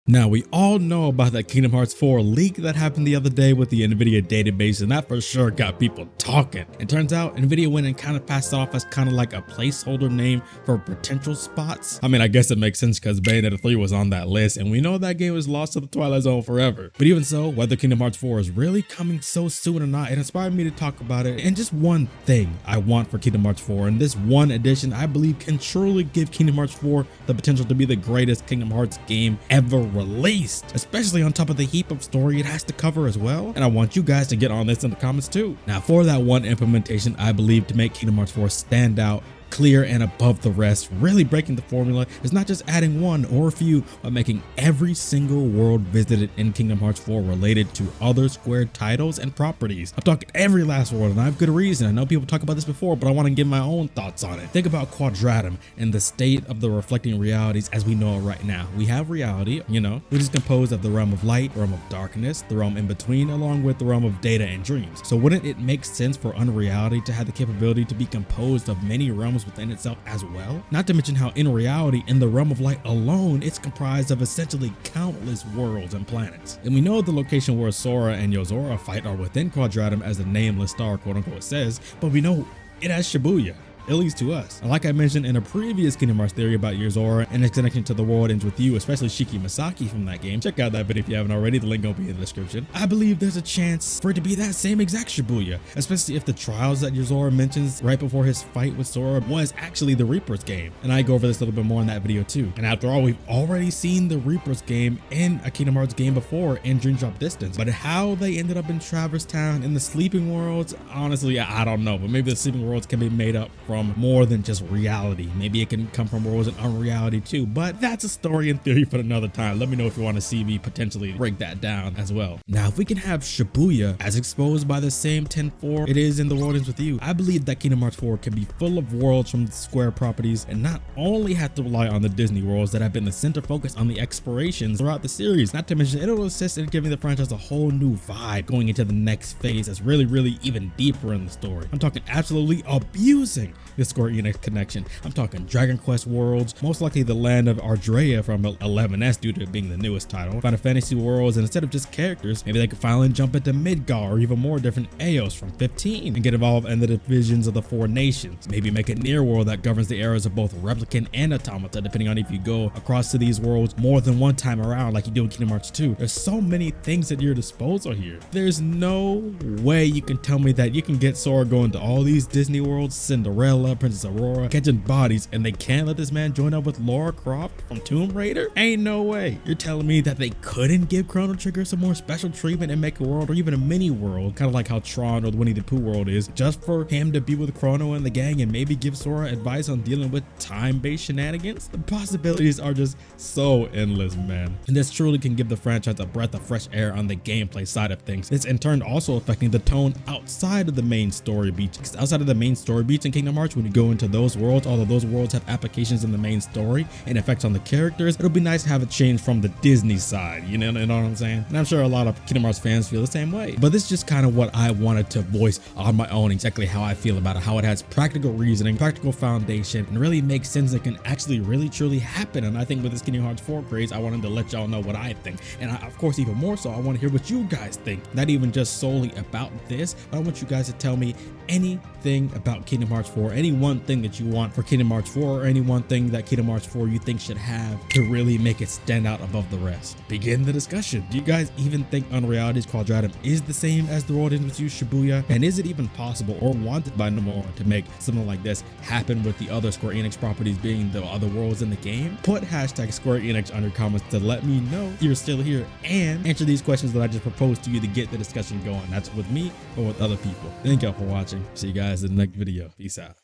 Now, we all know about that Kingdom Hearts 4 leak that happened the other day with the NVIDIA database, and that for sure got people talking. It turns out NVIDIA went and kind of passed it off as kind of like a placeholder name for potential spots. I mean, I guess it makes sense because Bayonetta 3 was on that list, and we know that game was lost to the Twilight Zone forever. But even so, whether Kingdom Hearts 4 is really coming so soon or not, it inspired me to talk about it. And just one thing I want for Kingdom Hearts 4, and this one edition I believe can truly give Kingdom Hearts 4 the potential to be the greatest Kingdom Hearts game ever released, especially on top of the heap of story it has to cover as well. And I want you guys to get on this in the comments too. Now, for that one implementation, I believe to make Kingdom Hearts 4 stand out, clear and above the rest, really breaking the formula, is not just adding one or a few, but making every single world visited in Kingdom Hearts 4 related to other Square titles and properties. I'm talking every last world, and I have good reason. I know people talk about this before, but I want to give my own thoughts on it. Think about Quadratum and the state of the reflecting realities as we know it right now. We have reality, which is composed of the realm of light, the realm of darkness, the realm in between, along with the realm of data and dreams. So wouldn't it make sense for unreality to have the capability to be composed of many realms within itself as well? Not to mention how in reality, in the realm of light alone, it's comprised of essentially countless worlds and planets. And we know the location where Sora and Yozora fight are within Quadratum, as the nameless star quote unquote says, but we know it has Shibuya, at least to us. And like I mentioned in a previous Kingdom Hearts theory about Yozora and its connection to the world ends with you, especially Shiki Masaki from that game, check out that video if you haven't already, the link will be in the description. I believe there's a chance for it to be that same exact Shibuya, especially if the trials that Yozora mentions right before his fight with Sora was actually the Reaper's game. And I go over this a little bit more in that video too. And after all, we've already seen the Reaper's game in a Kingdom Hearts game before in Dream Drop Distance, but how they ended up in Traverse Town in the Sleeping Worlds, honestly, I don't know. But maybe the Sleeping Worlds can be made up from more than just reality. Maybe it can come from worlds in unreality too, but that's a story and theory for another time. Let me know if you want to see me potentially break that down as well. Now, if we can have Shibuya as exposed by the same 10-4 it is in The World Ends With You, I believe that Kingdom Hearts 4 can be full of worlds from the Square properties and not only have to rely on the Disney worlds that have been the center focus on the explorations throughout the series. Not to mention, it'll assist in giving the franchise a whole new vibe going into the next phase that's really even deeper in the story. I'm talking absolutely abusing the Square Enix connection. I'm talking Dragon Quest worlds, most likely the land of Ardrea from 11S due to it being the newest title, Final Fantasy worlds, and instead of just characters, maybe they could finally jump into Midgar or even more different Eos from 15 and get involved in the divisions of the 4 nations. Maybe make a near world that governs the eras of both Replicant and Automata, depending on if you go across to these worlds more than one time around like you do in Kingdom Hearts 2. There's so many things at your disposal here. There's no way you can tell me that you can get Sora going to all these Disney worlds, Cinderella, Princess Aurora, catching bodies, and they can't let this man join up with Lara Croft from Tomb Raider? Ain't no way. You're telling me that they couldn't give Chrono Trigger some more special treatment and make a world or even a mini world, kind of like how Tron or the Winnie the Pooh world is, just for him to be with Chrono and the gang and maybe give Sora advice on dealing with time-based shenanigans? The possibilities are just so endless, man. And this truly can give the franchise a breath of fresh air on the gameplay side of things. It's in turn also affecting the tone outside of the main story beats. Because outside of the main story beats in Kingdom Hearts, when you go into those worlds, although those worlds have applications in the main story and effects on the characters, it'll be nice to have a change from the Disney side, you know what I'm saying? And I'm sure a lot of Kingdom Hearts fans feel the same way, but this is just kind of what I wanted to voice on my own, exactly how I feel about it, how it has practical reasoning, practical foundation, and really makes sense that can actually really truly happen. And I think with this Kingdom Hearts 4 craze, I wanted to let y'all know what I think, and of course even more so, I want to hear what you guys think, not even just solely about this, but I want you guys to tell me anything about Kingdom Hearts 4, any one thing that you want for Kingdom Hearts 4, or any one thing that Kingdom Hearts 4 you think should have to really make it stand out above the rest. Begin the discussion. Do you guys even think Unreality's Quadratum is the same as The World Ends With You Shibuya? And is it even possible or wanted by Nomura to make something like this happen with the other Square Enix properties being the other worlds in the game? Put hashtag Square Enix under comments to let me know you're still here and answer these questions that I just proposed to you to get the discussion going. That's with me or with other people. Thank y'all for watching. See you guys in the next video. Peace out.